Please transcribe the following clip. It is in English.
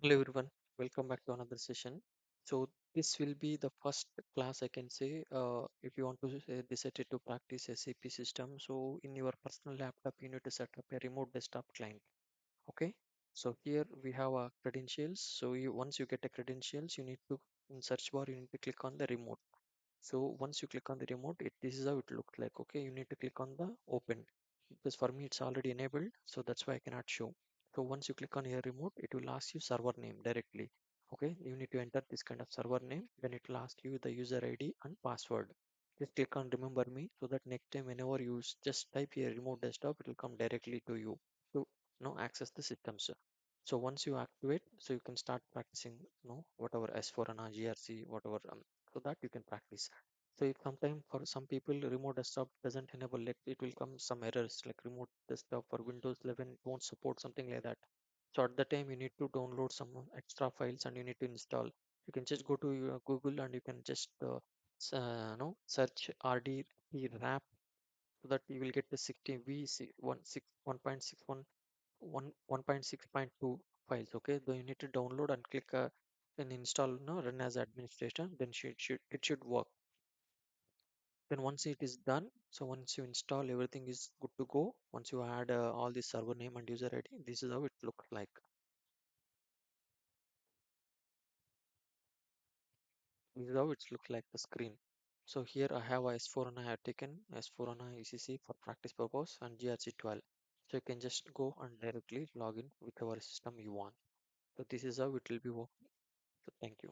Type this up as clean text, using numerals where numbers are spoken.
Hello everyone, welcome back to another session. So this will be the first class I can say if you want to decide to practice SAP system. So in your personal laptop you need to set up a remote desktop client. Okay. So here we have credentials. So once you get a credentials, you need to in search bar you need to click on the remote. So once you click on the remote, this is how it looks like. Okay, you need to click on the open because for me it's already enabled, so that's why I cannot show. So once you click on your remote, it will ask you server name directly. Okay, you need to enter this kind of server name, then it will ask you the user ID and password. Just click on remember me so that next time whenever you just type here remote desktop, it will come directly to you to access the systems. So once you activate, so you can start practicing, whatever S4 and GRC, whatever, so that you can practice. So if sometime for some people remote desktop doesn't enable, like it will come some errors like remote desktop for Windows 11 won't support something like that. So at the time you need to download some extra files and you need to install. You can just go to your Google and you can just search RD wrap so that you will get the 60 1.61 1.6.2 files. Okay, then you need to download and click and install, run as administrator, then it should work. Then once it is done, so once you install, everything is good to go. Once you add all the server name and user ID, this is how it looks like. This is how it looks like the screen. So here I have a S4 and I have taken S4 and ECC for practice purpose and GRC 12. So you can just go and directly log in whichever system you want. So this is how it will be working. So thank you.